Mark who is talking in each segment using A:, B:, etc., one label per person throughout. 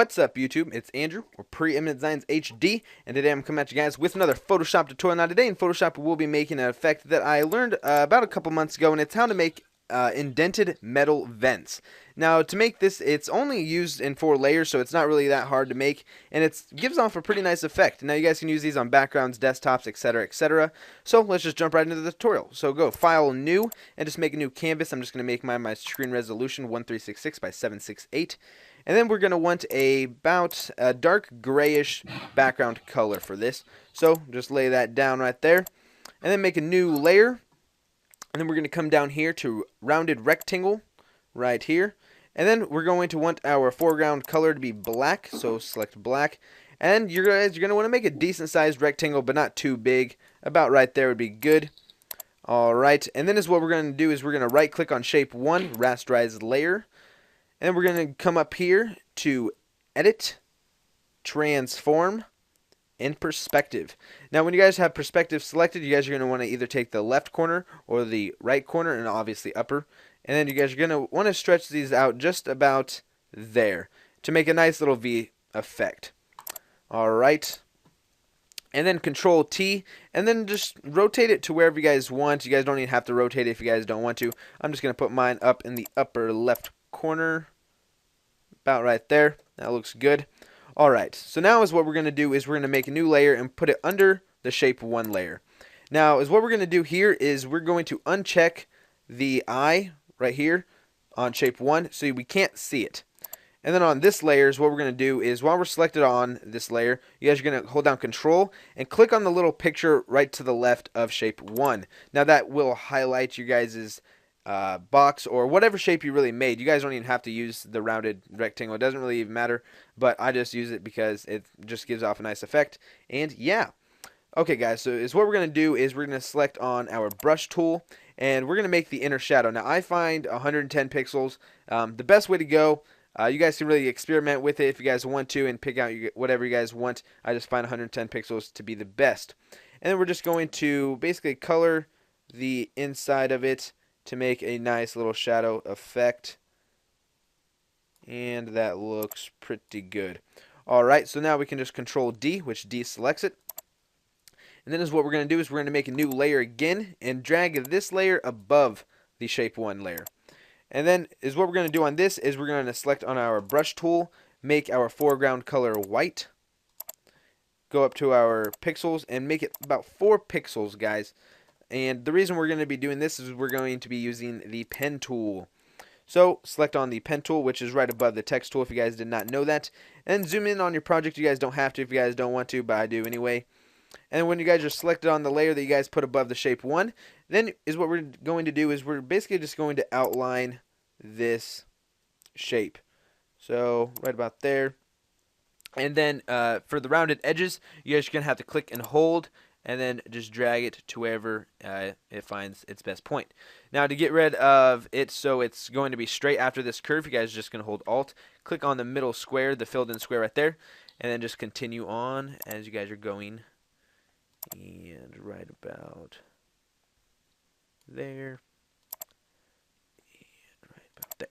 A: What's up, YouTube? It's Andrew, or PreeminentDesignsHD, and today I'm coming at you guys with another Photoshop tutorial. Now today in Photoshop we'll be making an effect that I learned about a couple months ago, and it's how to make indented metal vents. Now to make this, it's only used in 4 layers, so it's not really that hard to make, and it gives off a pretty nice effect. Now you guys can use these on backgrounds, desktops, etc, etc. So let's just jump right into the tutorial. So go File, New, and just make a new canvas. I'm just going to make my screen resolution 1366 by 768. And then we're going to want about a dark grayish background color for this. So just lay that down right there. And then make a new layer. And then we're going to come down here to rounded rectangle right here. And then we're going to want our foreground color to be black. So select black. And you're going to want to make a decent sized rectangle, but not too big. About right there would be good. Alright, and then what we're going to do is we're going to right click on shape 1, rasterize layer. And then we're going to come up here to Edit, Transform, and Perspective. Now when you guys have perspective selected, you guys are going to want to either take the left corner or the right corner, and obviously upper. And then you guys are going to want to stretch these out just about there to make a nice little V effect. Alright. And then Control T, and then just rotate it to wherever you guys want. You guys don't even have to rotate it if you guys don't want to. I'm just going to put mine up in the upper left corner. About right there. That looks good. Alright, so now what we're going to do is we're going to make a new layer and put it under the shape 1 layer. Now what we're going to do here is we're going to uncheck the eye right here on shape 1 so we can't see it. And then on this layer what we're going to do is while we're selected on this layer, you guys are going to hold down Control and click on the little picture right to the left of shape 1. Now that will highlight you guys' box or whatever shape you really made. You guys don't even have to use the rounded rectangle. It doesn't really even matter, but I just use it because it just gives off a nice effect. And yeah. Okay guys, so what we're going to do is we're going to select on our brush tool and we're going to make the inner shadow. Now I find 110 pixels the best way to go. You guys can really experiment with it if you guys want to and pick out whatever you guys want. I just find 110 pixels to be the best. And then we're just going to basically color the inside of it to make a nice little shadow effect. And that looks pretty good. Alright, so now we can just Control D, which deselects it. And then what we're going to do is we're going to make a new layer again and drag this layer above the shape 1 layer. And then what we're going to do on this is we're going to select on our brush tool, make our foreground color white. Go up to our pixels and make it about 4 pixels, guys. And the reason we're going to be doing this is we're going to be using the pen tool. So select on the pen tool, which is right above the text tool if you guys did not know that. And zoom in on your project. You guys don't have to if you guys don't want to, but I do anyway. And when you guys are selected on the layer that you guys put above the shape 1, then what we're going to do is we're basically just going to outline this shape. So right about there. And then for the rounded edges, you guys are going to have to click and hold and then just drag it to wherever it finds its best point. Now to get rid of it so it's going to be straight after this curve, you guys are just going to hold Alt, click on the middle square, the filled in square right there, and then just continue on as you guys are going. And right about there. And right about there.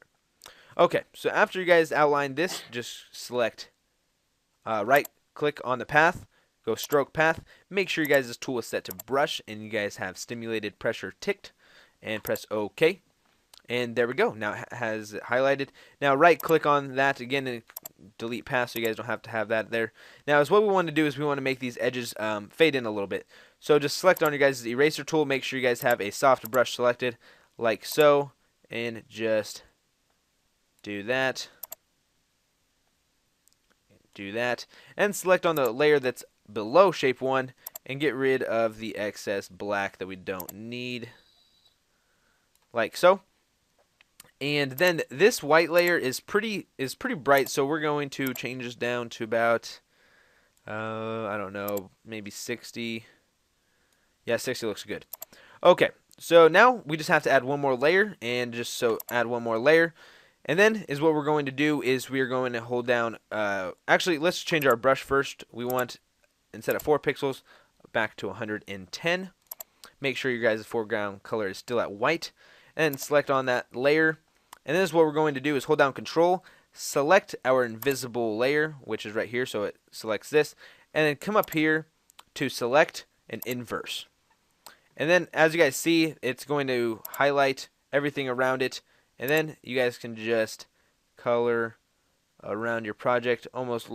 A: Okay, so after you guys outline this, just select right click on the path, go stroke path, make sure you guys' tool is set to brush and you guys have stimulated pressure ticked, and press OK. And there we go. Now it has it highlighted. Now right click on that again and delete path so you guys don't have to have that there. Now what we want to do is we want to make these edges fade in a little bit. So just select on your guys' eraser tool, make sure you guys have a soft brush selected like so, and just do that. Do that. And select on the layer that's below shape 1 and get rid of the excess black that we don't need. Like so. And then this white layer is pretty bright, so we're going to change this down to about I don't know, maybe 60. Yeah, 60 looks good. Okay, so now we just have to add one more layer, and add one more layer. And then what we're going to do is we are going to hold down actually let's change our brush first. We want, instead of 4 pixels, back to 110. Make sure your guys' foreground color is still at white, and select on that layer. And this is what we're going to do is hold down Control, select our invisible layer, which is right here, so it selects this, and then come up here to select an inverse. And then as you guys see, it's going to highlight everything around it, and then you guys can just color around your project, almost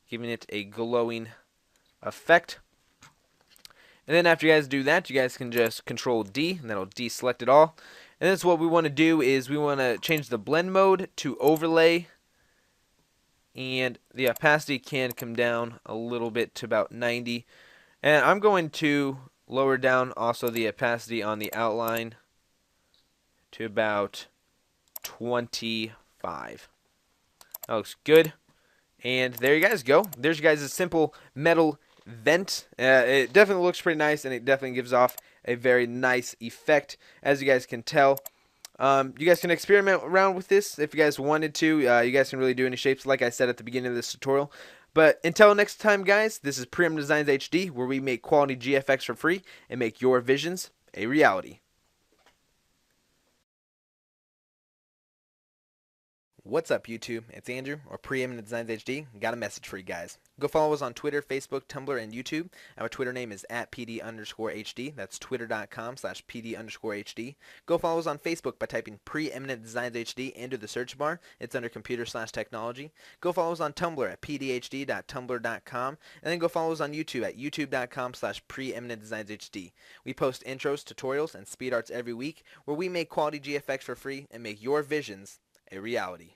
A: giving it a glowing effect. And then after you guys do that, you guys can just Control D, and that'll deselect it all. And that's what we want to do is we want to change the blend mode to overlay, and the opacity can come down a little bit to about 90. And I'm going to lower down also the opacity on the outline to about 25. That looks good. And there you guys go. There's you guys' simple metal vent. It definitely looks pretty nice, and it definitely gives off a very nice effect, as you guys can tell. You guys can experiment around with this if you guys wanted to. You guys can really do any shapes, like I said at the beginning of this tutorial. But until next time, guys, this is Preeminent Designs HD, where we make quality GFX for free and make your visions a reality. What's up, YouTube? It's Andrew, or Preeminent Designs HD. Got a message for you guys. Go follow us on Twitter, Facebook, Tumblr, and YouTube. Our Twitter name is @PD_HD. That's twitter.com/PD_HD. Go follow us on Facebook by typing Preeminent Designs HD into the search bar. It's under computer/technology. Go follow us on Tumblr at pdhd.tumblr.com. And then go follow us on YouTube at youtube.com/PreeminentDesignsHD. We post intros, tutorials, and speed arts every week, where we make quality GFX for free and make your visions a reality.